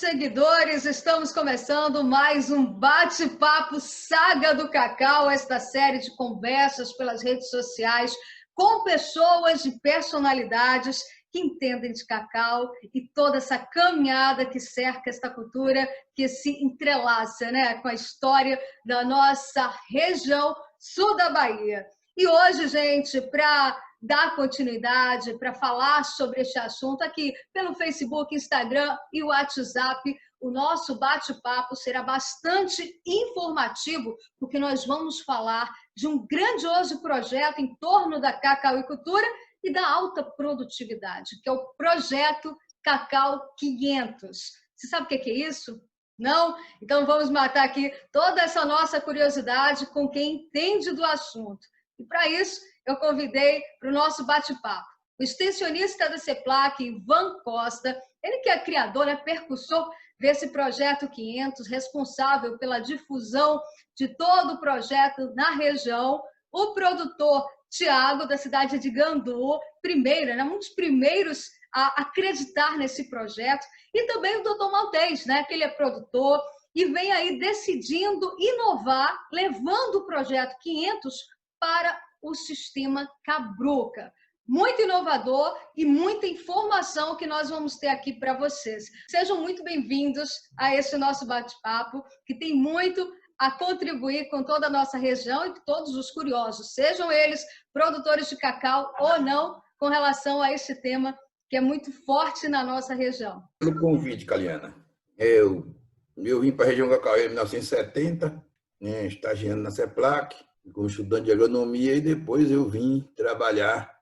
seguidores, estamos começando mais um bate-papo Saga do Cacau, esta série de conversas pelas redes sociais com pessoas e personalidades que entendem de cacau e toda essa caminhada que cerca esta cultura que se entrelaça, né, com a história da nossa região sul da Bahia. E hoje, gente, para dar continuidade, para falar sobre este assunto aqui pelo Facebook, Instagram e WhatsApp, o nosso bate-papo será bastante informativo, porque nós vamos falar de um grandioso projeto em torno da cacauicultura e da alta produtividade, que é o Projeto Cacau 500. Você sabe o que é isso? Não? Então vamos matar aqui toda essa nossa curiosidade com quem entende do assunto. E para isso, eu convidei para o nosso bate-papo o extensionista da CEPLAC, Ivan Costa, ele que é criador, percussor desse Projeto 500, responsável pela difusão de todo o projeto na região, o produtor Tiago, da cidade de Gandu, um dos primeiros a acreditar nesse projeto, e também o doutor Maltês, que ele é produtor e vem aí decidindo inovar, levando o Projeto 500 para o sistema Cabruca. Muito inovador e muita informação que nós vamos ter aqui para vocês. Sejam muito bem-vindos a esse nosso bate-papo, que tem muito a contribuir com toda a nossa região e todos os curiosos, sejam eles produtores de cacau ou não, com relação a esse tema que é muito forte na nossa região. Pelo convite, Caliana. Eu vim para a região cacaueira em 1970, estagiando na CEPLAC, como estudante de agronomia, e depois eu vim trabalhar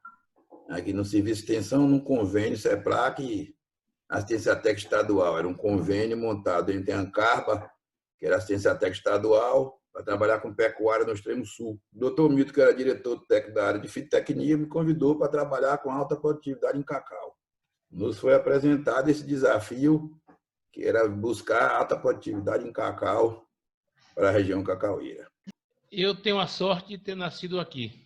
aqui no Serviço de Extensão, num convênio CEPLAC e Assistência Técnica Estadual. Era um convênio montado entre a Ancarba, que era Assistência Técnica Estadual, para trabalhar com pecuária no extremo sul. O Dr. Milton, que era diretor técnico da área de fitotecnia, me convidou para trabalhar com alta produtividade em cacau. Nos foi apresentado esse desafio, que era buscar alta produtividade em cacau para a região cacaueira. Eu tenho a sorte de ter nascido aqui.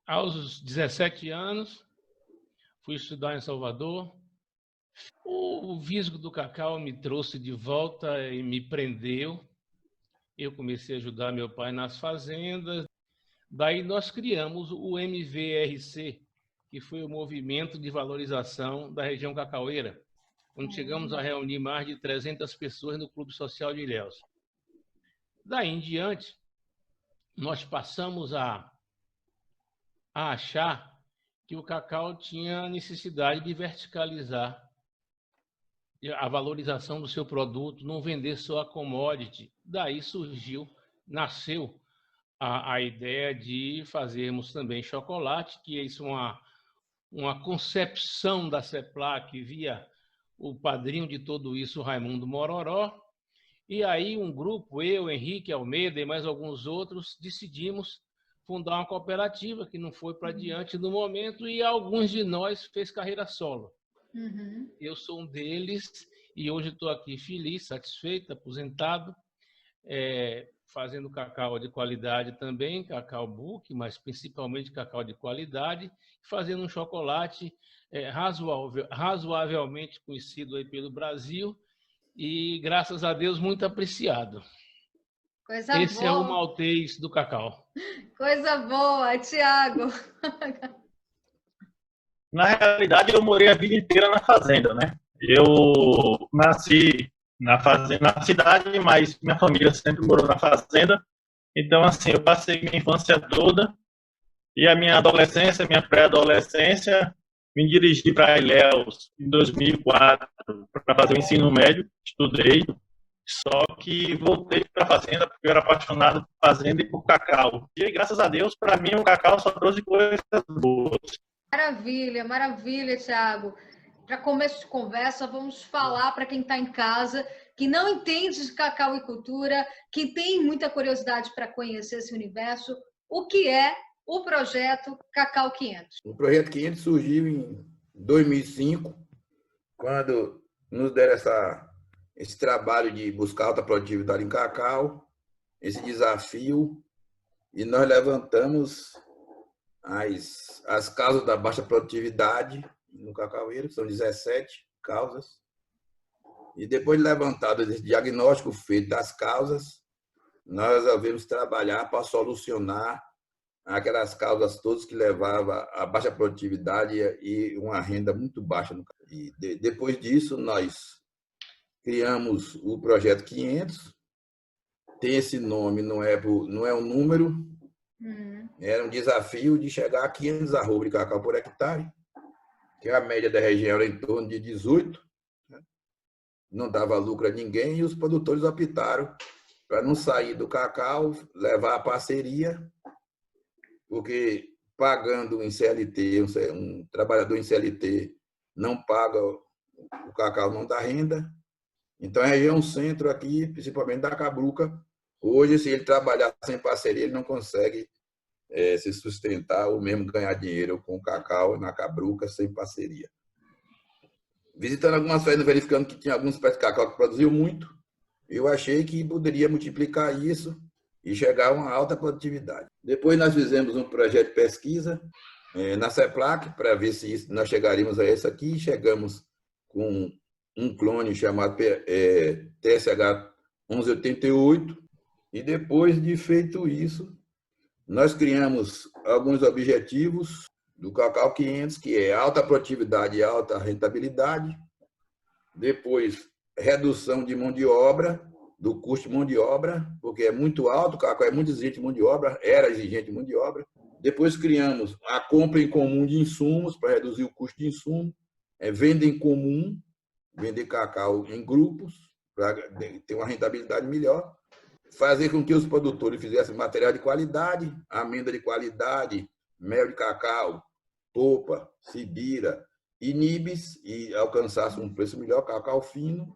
Aos 17 anos, fui estudar em Salvador. O visgo do cacau me trouxe de volta e me prendeu. Eu comecei a ajudar meu pai nas fazendas. Daí nós criamos o MVRC, que foi o Movimento de Valorização da Região Cacaueira, onde chegamos a reunir mais de 300 pessoas no Clube Social de Ilhéus. Daí em diante, nós passamos a achar que o cacau tinha necessidade de verticalizar a valorização do seu produto, não vender só a commodity. Daí nasceu a ideia de fazermos também chocolate, que isso é uma concepção da CEPLAC via o padrinho de tudo isso, Raimundo Mororó. E aí um grupo, eu, Henrique Almeida e mais alguns outros, decidimos fundar uma cooperativa que não foi para diante no momento e alguns de nós fez carreira solo. Eu sou um deles e hoje estou aqui feliz, satisfeito, aposentado, fazendo cacau de qualidade também, cacau Buc, mas principalmente cacau de qualidade, fazendo um chocolate razoavelmente conhecido aí pelo Brasil e, graças a Deus, muito apreciado. Coisa Esse boa. É o Maltês do cacau. Coisa boa, Tiago. Na realidade, eu morei a vida inteira na fazenda, né? Eu nasci na cidade, mas minha família sempre morou na fazenda. Então, assim, eu passei minha infância toda e a minha adolescência, minha pré-adolescência, me dirigi para Ilhéus em 2004 para fazer o ensino médio, estudei, só que voltei para a fazenda porque eu era apaixonado por fazenda e por cacau. E graças a Deus, para mim, o cacau só trouxe coisas boas. Maravilha, maravilha, Tiago. Para começo de conversa, vamos falar para quem está em casa, que não entende de cacauicultura, que tem muita curiosidade para conhecer esse universo, o que é o Projeto Cacau 500. O Projeto 500 surgiu em 2005, quando nos deram esse trabalho de buscar alta produtividade em cacau, esse desafio, e nós levantamos as causas da baixa produtividade no cacaueiro, que são 17 causas, E depois de levantado esse diagnóstico feito das causas, nós resolvemos trabalhar para solucionar aquelas causas todas que levavam a baixa produtividade e uma renda muito baixa. E depois disso, nós criamos o Projeto 500. Tem esse nome, não é um número, era um desafio de chegar a 500 arrobas de cacau por hectare, que a média da região era em torno de 18, né? Não dava lucro a ninguém, e os produtores optaram para não sair do cacau, levar a parceria, porque pagando em CLT, um trabalhador em CLT não paga, o cacau não dá renda. Então, a região centro aqui, principalmente da Cabruca, hoje, se ele trabalhar sem parceria, ele não consegue se sustentar ou mesmo ganhar dinheiro com o cacau na Cabruca sem parceria. Visitando algumas fazendas, verificando que tinha alguns pés de cacau que produziam muito, eu achei que poderia multiplicar isso e chegar a uma alta produtividade. Depois nós fizemos um projeto de pesquisa na CEPLAC para ver se nós chegaríamos a isso aqui. Chegamos com um clone chamado TSH 1188 e depois de feito isso, nós criamos alguns objetivos do Cacau 500, que é alta produtividade e alta rentabilidade. Depois, redução de mão de obra, do custo de mão de obra, porque é muito alto, o cacau é muito exigente de mão de obra, era exigente de mão de obra. Depois criamos a compra em comum de insumos, para reduzir o custo de insumo, venda em comum, vender cacau em grupos, para ter uma rentabilidade melhor, fazer com que os produtores fizessem material de qualidade, amêndoa de qualidade, mel de cacau, polpa, sibira e nibs, e alcançasse um preço melhor, cacau fino.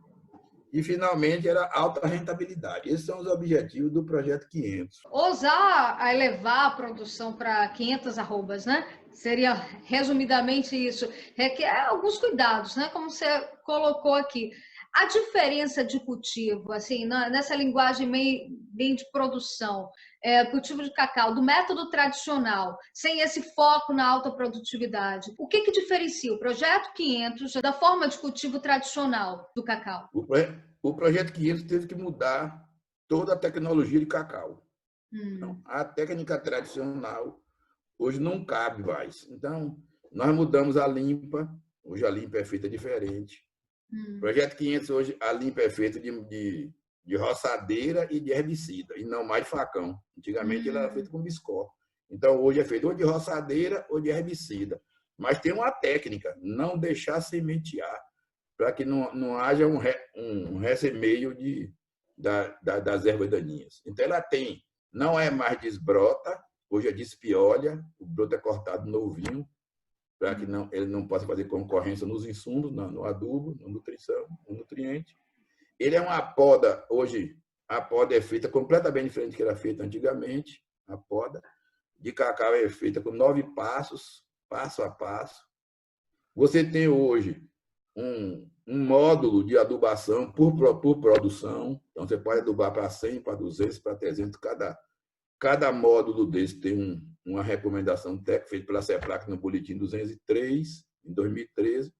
E, finalmente, era alta rentabilidade. Esses são os objetivos do Projeto 500. Ousar elevar a produção para 500 arrobas, né? Seria, resumidamente, isso. Requer alguns cuidados, né? Como você colocou aqui. A diferença de cultivo, assim, nessa linguagem bem de produção, cultivo de cacau, do método tradicional, sem esse foco na alta produtividade, o que diferencia o Projeto 500 da forma de cultivo tradicional do cacau? O Projeto 500 teve que mudar toda a tecnologia de cacau. Então, a técnica tradicional hoje não cabe mais. Então, nós mudamos a limpa. Hoje a limpa é feita diferente. O Projeto 500, hoje, a limpa é feita de roçadeira e de herbicida, e não mais de facão. Antigamente, ela era feita com biscó. Então, hoje é feito ou de roçadeira ou de herbicida. Mas tem uma técnica, não deixar sementear, para que não haja um ressemeio das ervas daninhas. Então, ela não é mais desbrota, hoje é despiolha, o broto é cortado novinho, para que ele não possa fazer concorrência nos insumos, no adubo, na nutrição, no nutriente. Ele é uma poda, hoje a poda é feita completamente diferente do que era feita antigamente. A poda de cacau é feita com 9 passos, passo a passo. Você tem hoje um módulo de adubação por produção, então você pode adubar para 100, para 200, para 300, cada módulo desse tem uma recomendação técnica feita pela CEPLAC no boletim 203, em 2013,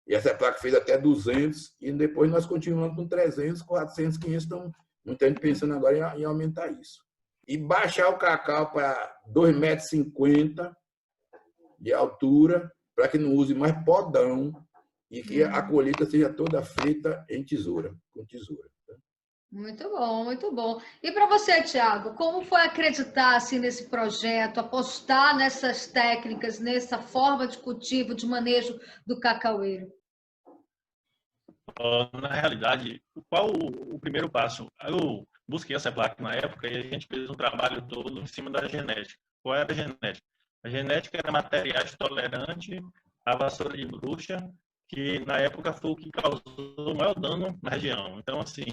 e a CEPLAC fez até 200, e depois nós continuamos com 300, 400, 500, então muita gente pensando agora em aumentar isso. E baixar o cacau para 2,50 m de altura, para que não use mais podão, e que a colheita seja toda feita com tesoura. Muito bom, muito bom. E para você, Thiago, como foi acreditar assim, nesse projeto, apostar nessas técnicas, nessa forma de cultivo, de manejo do cacaueiro? Na realidade, qual o primeiro passo? Eu busquei a CEPLAC na época e a gente fez um trabalho todo em cima da genética. Qual era a genética? A genética era materiais tolerantes à vassoura de bruxa, que na época foi o que causou o maior dano na região. Então, assim,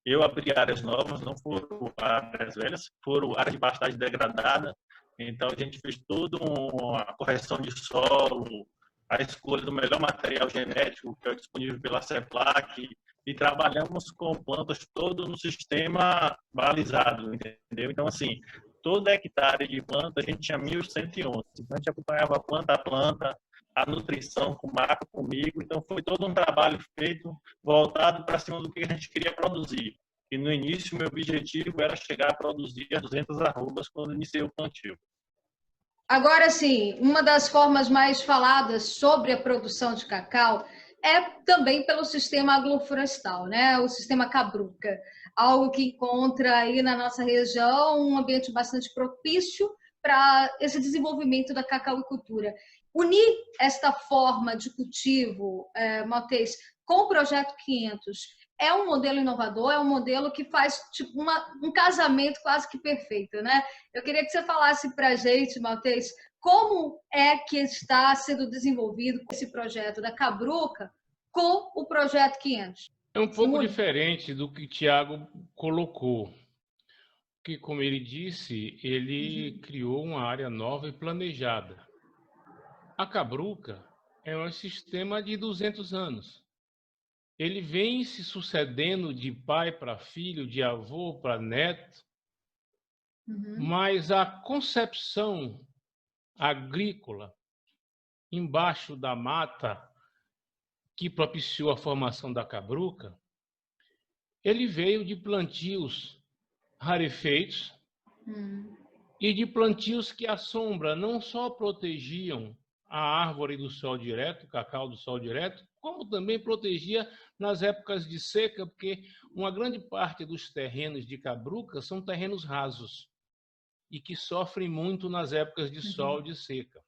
eu abri áreas novas, não foram áreas velhas, foram áreas de pastagem degradada. Então, a gente fez toda uma correção de solo, a escolha do melhor material genético que é disponível pela CEPLAC, e trabalhamos com plantas todo no sistema balizado, entendeu? Então, assim, todo hectare de planta, a gente tinha 1.111. Então, a gente acompanhava planta a planta, a nutrição com o Marco, comigo. Então, foi todo um trabalho feito voltado para cima do que a gente queria produzir. E no início, meu objetivo era chegar a produzir 200 arrobas quando iniciei o plantio. Agora, sim, uma das formas mais faladas sobre a produção de cacau é também pelo sistema agroflorestal, né? O sistema Cabruca, algo que encontra aí na nossa região um ambiente bastante propício para esse desenvolvimento da cacauicultura. Unir esta forma de cultivo, Maltês, com o Projeto 500 é um modelo inovador, é um modelo que faz tipo um casamento quase que perfeito, né? Eu queria que você falasse para a gente, Maltês, como é que está sendo desenvolvido esse projeto da Cabruca com o Projeto 500? É um pouco diferente do que o Tiago colocou, que, como ele disse, ele criou uma área nova e planejada. A Cabruca é um sistema de 200 anos. Ele vem se sucedendo de pai para filho, de avô para neto, mas a concepção agrícola embaixo da mata que propiciou a formação da Cabruca, ele veio de plantios rarefeitos e de plantios que à sombra não só protegiam a árvore do sol direto, o cacau do sol direto, como também protegia nas épocas de seca, porque uma grande parte dos terrenos de Cabruca são terrenos rasos e que sofrem muito nas épocas de sol e de seca.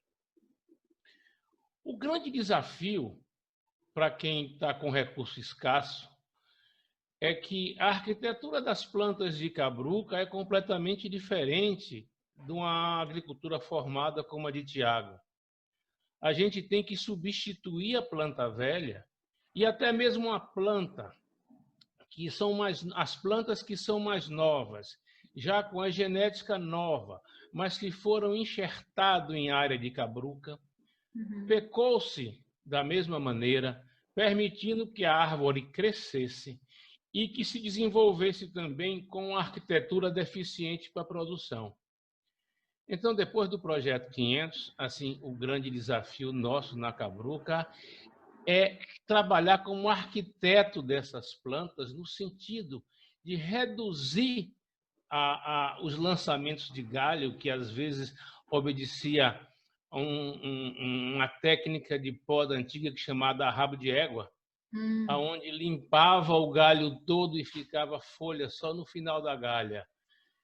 O grande desafio para quem está com recurso escasso é que a arquitetura das plantas de Cabruca é completamente diferente de uma agricultura formada como a de Tiago. A gente tem que substituir a planta velha e até mesmo a planta que são as plantas que são mais novas, já com a genética nova, mas que foram enxertadas em área de Cabruca, pecou-se da mesma maneira, permitindo que a árvore crescesse e que se desenvolvesse também com uma arquitetura deficiente para a produção. Então, depois do Projeto 500, assim, o grande desafio nosso na Cabruca é trabalhar como arquiteto dessas plantas no sentido de reduzir os lançamentos de galho, que às vezes obedecia a uma técnica de poda antiga chamada rabo de égua, onde limpava o galho todo e ficava folha só no final da galha.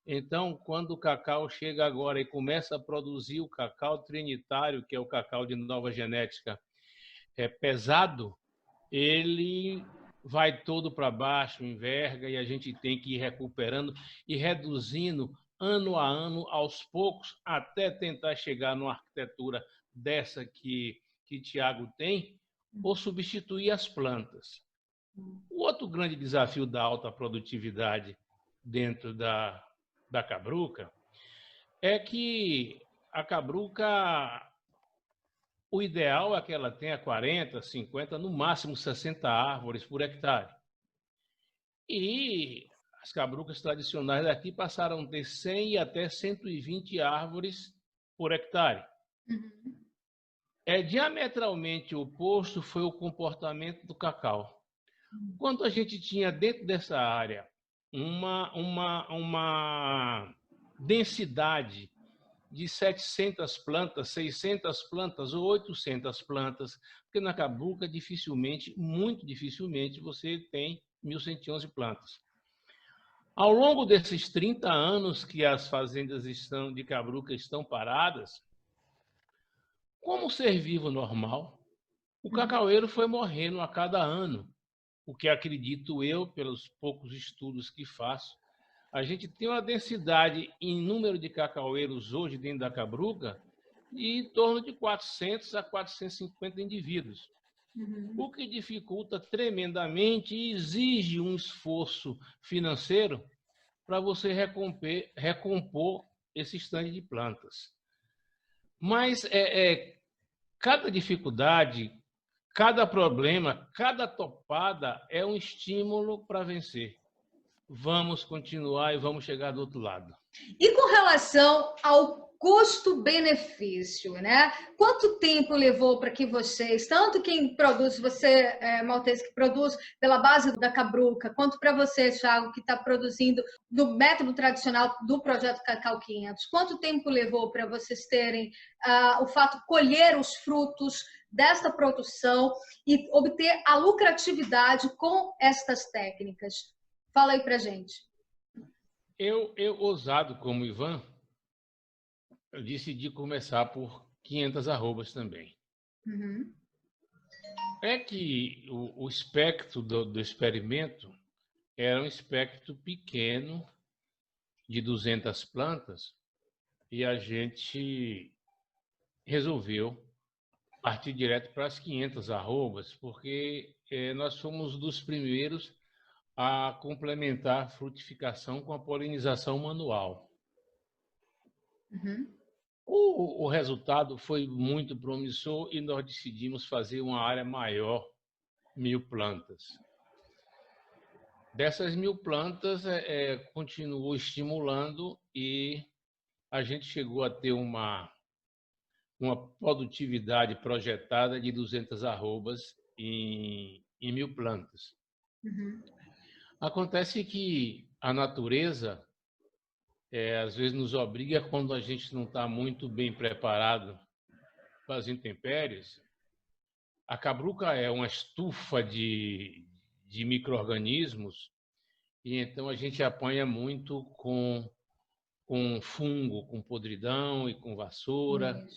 Então, quando o cacau chega agora e começa a produzir o cacau trinitário, que é o cacau de nova genética, pesado, ele vai todo para baixo, enverga, e a gente tem que ir recuperando e reduzindo ano a ano, aos poucos, até tentar chegar numa arquitetura dessa que Tiago tem, ou substituir as plantas. O outro grande desafio da alta produtividade dentro da Cabruca é que a Cabruca, o ideal é que ela tenha 40, 50, no máximo 60 árvores por hectare. E as cabrucas tradicionais daqui passaram a ter 100 e até 120 árvores por hectare. Diametralmente oposto foi o comportamento do cacau. Quando a gente tinha dentro dessa área uma densidade de 700 plantas, 600 plantas ou 800 plantas, porque na Cabruca dificilmente, muito dificilmente, você tem 1.111 plantas. Ao longo desses 30 anos que as fazendas de Cabruca estão paradas, como ser vivo normal, o cacaueiro foi morrendo a cada ano, o que acredito eu, pelos poucos estudos que faço. A gente tem uma densidade em número de cacaueiros hoje dentro da Cabruca de em torno de 400 a 450 indivíduos, o que dificulta tremendamente e exige um esforço financeiro para você recompor esse estande de plantas. Mas cada dificuldade, cada problema, cada topada é um estímulo para vencer. Vamos continuar e vamos chegar do outro lado. E com relação ao custo-benefício, né? Quanto tempo levou para que vocês, tanto quem produz, você, Maltese, que produz pela base da Cabruca, quanto para você, Thiago, que está produzindo do método tradicional do projeto Cacau 500, quanto tempo levou para vocês terem o fato de colher os frutos desta produção e obter a lucratividade com estas técnicas? Fala aí para gente. Eu, ousado como Ivan, eu decidi começar por 500 arrobas também. Uhum. É que o espectro do experimento era um espectro pequeno, de 200 plantas, e a gente resolveu partir direto para as 500 arrobas, porque nós fomos dos primeiros a complementar a frutificação com a polinização manual. Uhum. O resultado foi muito promissor e nós decidimos fazer uma área maior, 1.000 plantas. Dessas 1.000 plantas, continuou estimulando e a gente chegou a ter uma produtividade projetada de 200 arrobas em 1.000 plantas. Uhum. Acontece que a natureza às vezes nos obriga, quando a gente não está muito bem preparado para as intempéries. A cabruca é uma estufa de micro-organismos e então a gente apanha muito com fungo, com podridão e com vassoura.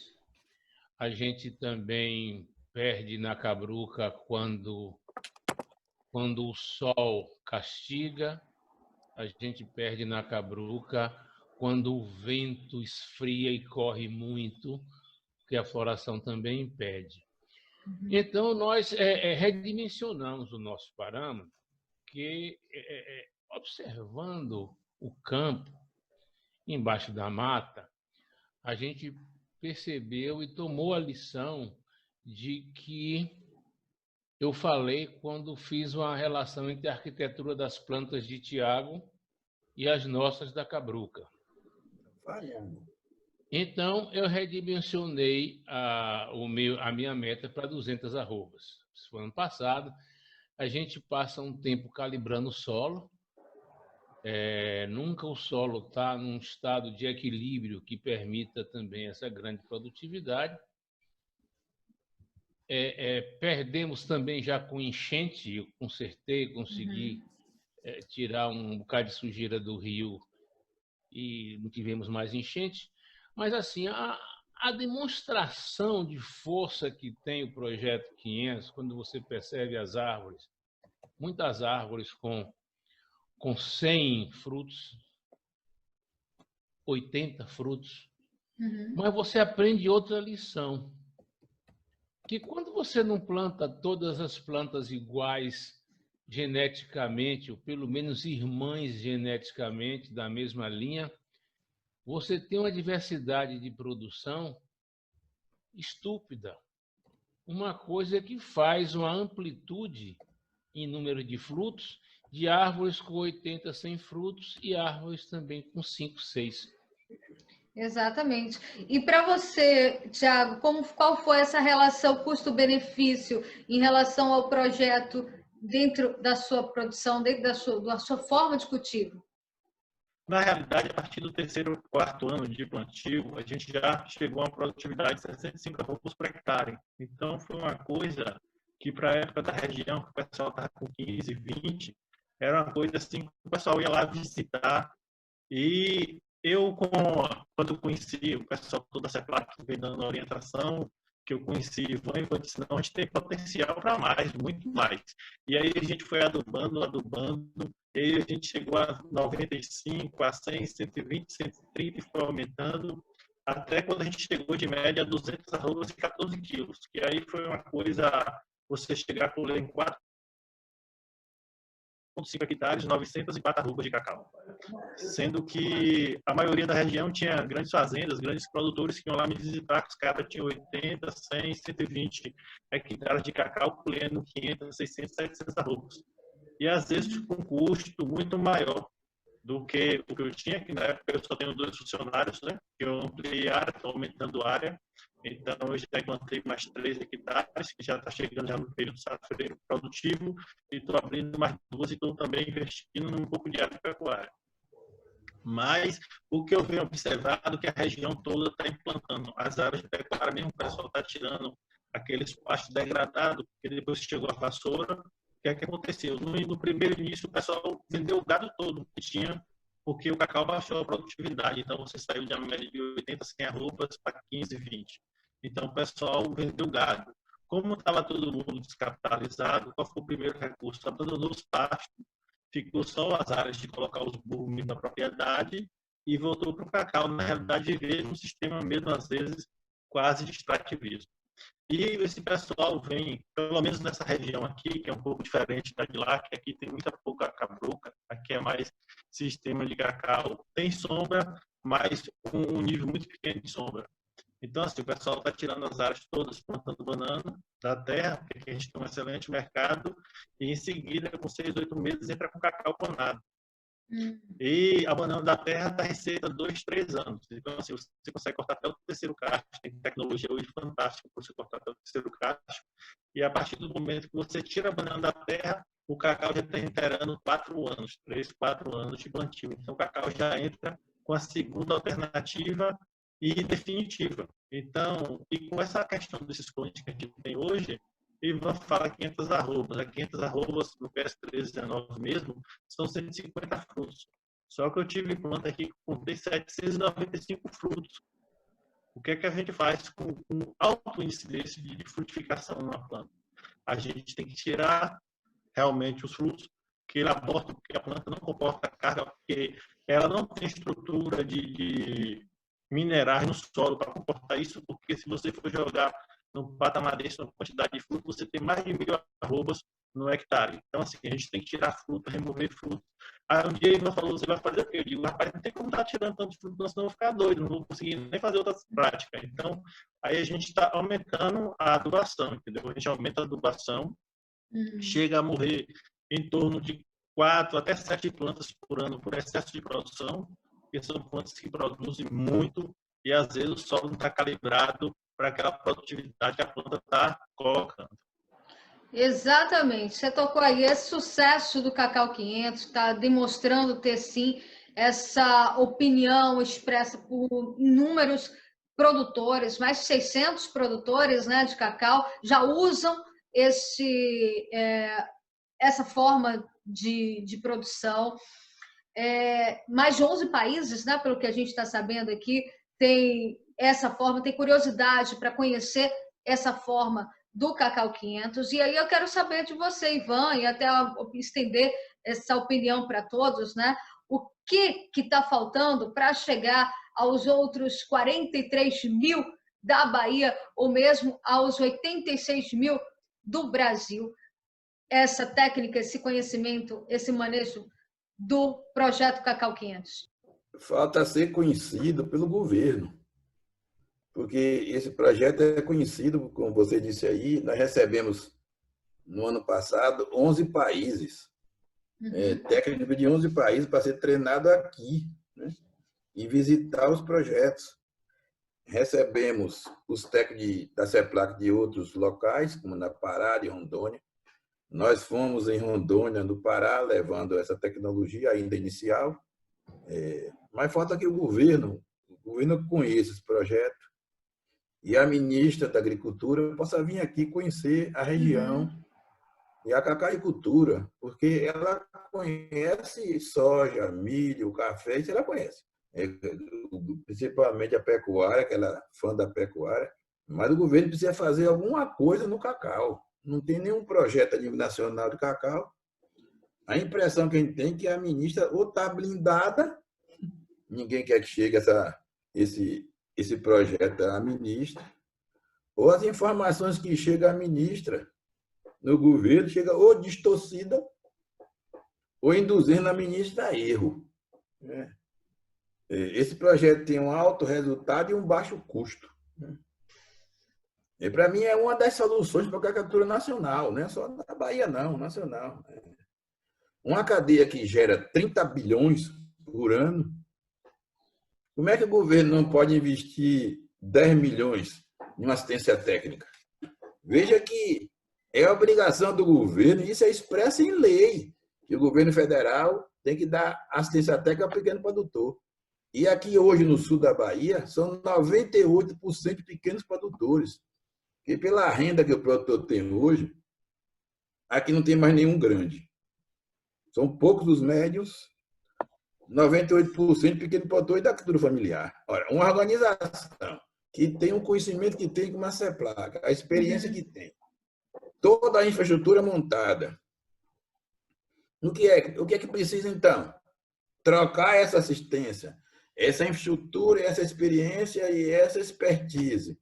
A gente também perde na cabruca quando o sol castiga. A gente perde na cabruca quando o vento esfria e corre muito, que a floração também impede. Uhum. Então, nós redimensionamos o nosso parâmetro, que observando o campo embaixo da mata, a gente percebeu e tomou a lição de que eu falei quando fiz uma relação entre a arquitetura das plantas de Thiago e as nossas da Cabruca. Então, eu redimensionei a minha meta para 200 arrobas. Isso foi ano passado. A gente passa um tempo calibrando o solo. Nunca o solo está num estado de equilíbrio que permita também essa grande produtividade. Perdemos também já com enchente, eu consertei, consegui tirar um bocado de sujeira do rio e não tivemos mais enchente. Mas, assim, a demonstração de força que tem o Projeto 500, quando você percebe as árvores, muitas árvores com 100 frutos, 80 frutos, mas você aprende outra lição, que quando você não planta todas as plantas iguais geneticamente, ou pelo menos irmãs geneticamente da mesma linha, você tem uma diversidade de produção estúpida. Uma coisa que faz uma amplitude em número de frutos de árvores com 80, 100 frutos e árvores também com 5, 6. Exatamente. E para você, Thiago, qual foi essa relação custo-benefício em relação ao projeto dentro da sua produção, dentro da sua forma de cultivo? Na realidade, a partir do 3º, 4º ano de plantio, a gente já chegou a uma produtividade de 65 arrobas por hectare. Então, foi uma coisa que, para a época da região, que o pessoal estava com 15, 20, era uma coisa assim que o pessoal ia lá visitar. E eu, quando conheci o pessoal toda a CEPLAC, veio dando orientação, que eu conheci Ivan, eu disse, não, a gente tem potencial para mais, muito mais. E aí a gente foi adubando, e aí a gente chegou a 95, a 100, 120, 130 e foi aumentando, até quando a gente chegou de média a 200 arrobas e 14 quilos, que aí foi uma coisa, você chegar a colher em 4,5 hectares, 904 arrobas de cacau. Sendo que a maioria da região tinha grandes fazendas, grandes produtores que iam lá me visitar, que os caras tinham 80, 100, 120 hectares de cacau, colhendo 500, 600, 700 arrobas. E às vezes com um custo muito maior. do que o que eu tinha, que na época eu só tenho 2 funcionários, né? Eu ampliei a área, estou aumentando a área. Então, eu já implantei mais 3 hectares, que já está chegando já no período safreiro produtivo, e estou abrindo mais 2 e estou também investindo num pouco de área pecuária. Mas o que eu venho observado é que a região toda está implantando as áreas de pecuária, mesmo o pessoal está tirando aqueles pastos degradados, porque depois que chegou a vassoura, o que é que aconteceu? No primeiro início, o pessoal vendeu o gado todo que tinha, porque o cacau baixou a produtividade. Então, você saiu de uma média de 80, 100 arrobas para 15, 20. Então, o pessoal vendeu gado. Como estava todo mundo descapitalizado, qual foi o primeiro recurso? Abandonou os pastos, ficou só as áreas de colocar os burros na propriedade e voltou para o cacau. Na realidade, veio um sistema mesmo, às vezes, quase de extrativismo. E esse pessoal vem, pelo menos nessa região aqui, que é um pouco diferente da de lá, que aqui tem muita pouca cabruca, aqui é mais sistema de cacau. Tem sombra, mas um nível muito pequeno de sombra. Então, assim, o pessoal está tirando as áreas todas, plantando banana da terra, porque aqui a gente tem um excelente mercado, e em seguida, com 6, 8 meses, entra com cacau panado. E a banana da terra está receita 2, 3 anos. Então, assim, você consegue cortar até o 3º cacho. Tem tecnologia hoje fantástica para você cortar até o 3º cacho. E a partir do momento que você tira a banana da terra, o cacau já está inteirando 4 anos, 3, 4 anos de plantio. Então, o cacau já entra com a segunda alternativa e definitiva. Então, e com essa questão desses clones que a gente tem hoje, Ivan fala 500 arrobas. 500 arrobas no PS1319 mesmo são 150 frutos. Só que eu tive planta aqui que contei 795 frutos. O que é que a gente faz com alto índice desse de frutificação numa planta? A gente tem que tirar realmente os frutos que ele aporta, porque a planta não comporta carga, porque ela não tem estrutura de minerais no solo para comportar isso, porque se você for jogar no patamar desse, na quantidade de fruto, você tem mais de 1.000 arrobas no hectare. Então, assim, a gente tem que tirar fruta, remover fruta. Aí um dia ele falou, você vai fazer o quê? Eu digo, rapaz, não tem como estar tirando tanto fruto, senão eu vou ficar doido, não vou conseguir nem fazer outras práticas. Então, aí a gente está aumentando a adubação, entendeu? A gente aumenta a adubação, chega a morrer em torno de 4 até 7 plantas por ano por excesso de produção, porque são plantas que produzem muito e às vezes o solo não está calibrado para aquela produtividade que a planta está colocando. Exatamente. Você tocou aí esse sucesso do Cacau 500, está demonstrando ter, sim, essa opinião expressa por inúmeros produtores, mais de 600 produtores, né, de cacau, já usam essa forma de produção. Mais de 11 países, né, pelo que a gente está sabendo aqui, tem essa forma, tem curiosidade para conhecer essa forma do Cacau 500. E aí eu quero saber de você, Ivan, e até estender essa opinião para todos, né? O que está faltando para chegar aos outros 43 mil da Bahia ou mesmo aos 86 mil do Brasil? Essa técnica, esse conhecimento, esse manejo do projeto Cacau 500. Falta ser conhecido pelo governo, porque esse projeto é conhecido, como você disse aí, nós recebemos no ano passado 11 países, técnico de 11 países para ser treinado aqui, né, e visitar os projetos. Recebemos os técnicos da CEPLAC de outros locais, como na Pará, de Rondônia. Nós fomos em Rondônia, no Pará, levando essa tecnologia ainda inicial, mas falta que o governo conheça esse projeto e a ministra da Agricultura possa vir aqui conhecer a região e a cacaicultura, porque ela conhece soja, milho, café, isso ela conhece. Principalmente a pecuária, que ela é fã da pecuária, mas o governo precisa fazer alguma coisa no cacau. Não tem nenhum projeto a nível nacional de cacau. A impressão que a gente tem é que a ministra ou está blindada, ninguém quer que chegue esse projeto à ministra, ou as informações que chegam à ministra no governo chegam ou distorcida ou induzindo a ministra a erro. Esse projeto tem um alto resultado e um baixo custo. E para mim é uma das soluções para a cacaucultura nacional, não é só da Bahia, não, nacional. Uma cadeia que gera 30 bilhões por ano. Como é que o governo não pode investir 10 milhões em uma assistência técnica? Veja que é obrigação do governo, e isso é expresso em lei, que o governo federal tem que dar assistência técnica ao pequeno produtor. E aqui hoje, no sul da Bahia, são 98% de pequenos produtores. E pela renda que o produtor tem hoje, aqui não tem mais nenhum grande. São poucos os médios, 98% de pequeno produtor e da agricultura familiar. Ora, uma organização que tem o conhecimento que tem, como a CEPLAC, a experiência que tem, toda a infraestrutura montada. O que é que precisa, então? Trocar essa assistência, essa infraestrutura, essa experiência e essa expertise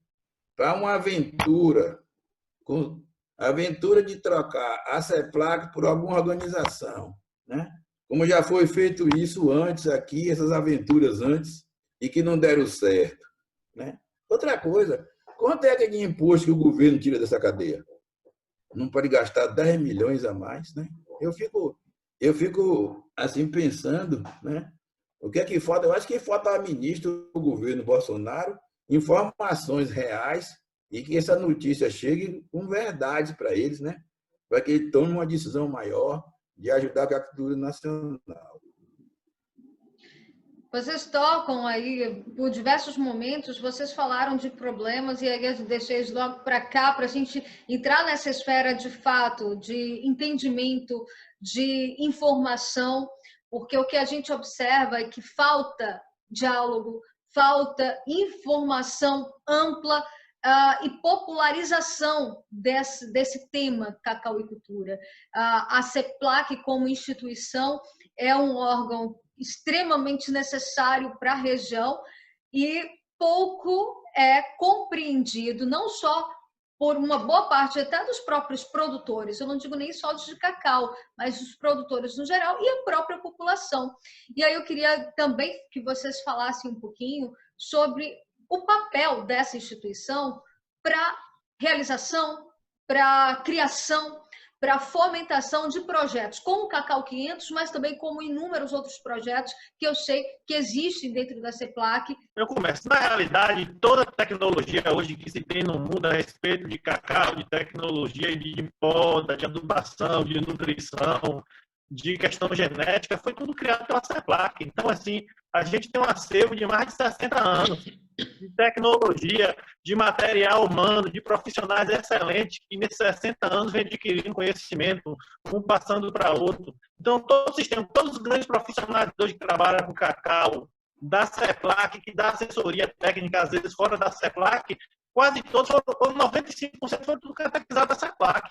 para uma aventura de trocar a CEPLAC por alguma organização, né? Como já foi feito isso antes aqui, essas aventuras antes, e que não deram certo, né? Outra coisa, quanto é que de imposto que o governo tira dessa cadeia? Não pode gastar 10 milhões a mais, né? Eu fico assim pensando, né? O que é que falta? Eu acho que falta ao ministro do governo Bolsonaro informações reais e que essa notícia chegue com verdade para eles, né? Para que ele tome uma decisão maior de ajudar a agricultura nacional. Vocês tocam aí, por diversos momentos, vocês falaram de problemas e aí eu deixei logo para cá para a gente entrar nessa esfera de fato, de entendimento, de informação, porque o que a gente observa é que falta diálogo, falta informação ampla e popularização desse tema cacauicultura. A CEPLAC, como instituição, é um órgão extremamente necessário para a região e pouco é compreendido, não só por uma boa parte até dos próprios produtores, eu não digo nem só de cacau, mas dos produtores no geral e a própria população. E aí eu queria também que vocês falassem um pouquinho sobre o papel dessa instituição para realização, para criação, para fomentação de projetos, como o Cacau 500, mas também como inúmeros outros projetos que eu sei que existem dentro da CEPLAC. Eu começo. Na realidade, toda tecnologia hoje que se tem no mundo a respeito de cacau, de tecnologia de poda, de adubação, de nutrição, de questão genética, foi tudo criado pela CEPLAC. Então, assim, a gente tem um acervo de mais de 60 anos de tecnologia, de material humano, de profissionais excelentes que nesses 60 anos vem adquirindo conhecimento, um passando para outro. Então, todo o sistema, todos os grandes profissionais hoje que trabalham com cacau, da CEPLAC, que dá assessoria técnica, às vezes fora da CEPLAC, quase todos, 95% foram tudo catequizados da CEPLAC.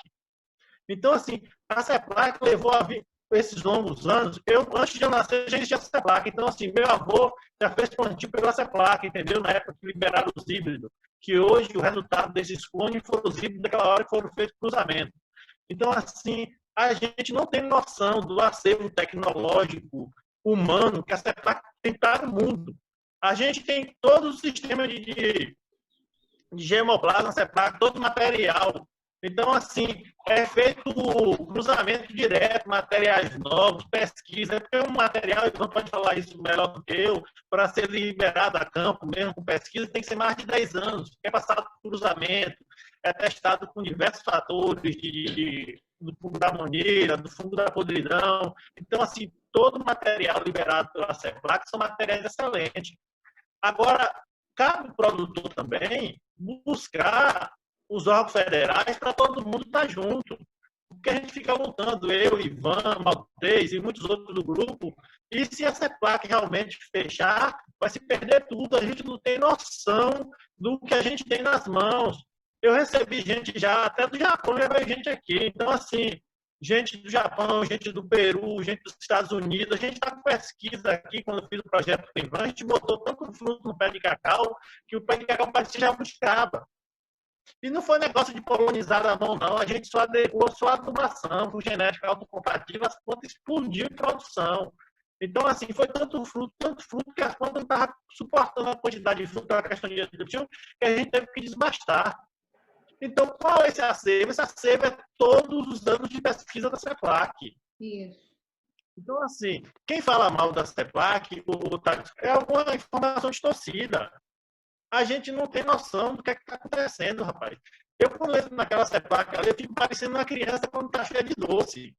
Então, assim, a CEPLAC levou a vir esses longos anos. Antes de eu nascer, já existia a CEPLAC. Então, assim, meu avô já fez plantio pela CEPLAC, entendeu? Na época que liberaram os híbridos, que hoje o resultado desses clones foram os híbridos daquela hora que foram feitos cruzamento. Então, assim, a gente não tem noção do acervo tecnológico humano que a CEPLAC tem para o mundo. A gente tem todo o sistema de germoplasma na CEPLAC, todo o material. Então, assim, é feito o cruzamento direto, materiais novos, pesquisa, porque um material, não pode falar isso melhor do que eu, para ser liberado a campo, mesmo com pesquisa, tem que ser mais de 10 anos. É passado por cruzamento, é testado com diversos fatores do fungo da mangueira, do fungo da podridão. Então, assim, todo o material liberado pela CEPLAC são materiais excelentes. Agora, cabe ao produtor também buscar os órgãos federais para todo mundo estar junto. Porque a gente fica lutando, eu, Ivan, Maltês e muitos outros do grupo, e se a CEPLAC realmente fechar, vai se perder tudo. A gente não tem noção do que a gente tem nas mãos. Eu recebi gente já, até do Japão, já veio gente aqui. Então, assim, gente do Japão, gente do Peru, gente dos Estados Unidos, a gente está com pesquisa aqui, quando eu fiz o projeto com o Ivan, a gente botou tanto fruto no pé de cacau, que o pé de cacau parecia jabuticaba. E não foi negócio de polonizar a mão, não. A gente só adequou a sua adubação com genética autocompatível, as plantas explodiu em produção. Então, assim, foi tanto fruto, que as plantas não estavam suportando a quantidade de fruto, a questão de reprodutivo, que a gente teve que desbastar. Então, qual é esse acervo? Esse acervo é todos os anos de pesquisa da CEPLAC. Isso. Então, assim, quem fala mal da CEPLAC é alguma informação distorcida. A gente não tem noção do que está acontecendo, rapaz. Eu, quando entro naquela CEPLAC, eu fico parecendo uma criança quando está cheia de doce.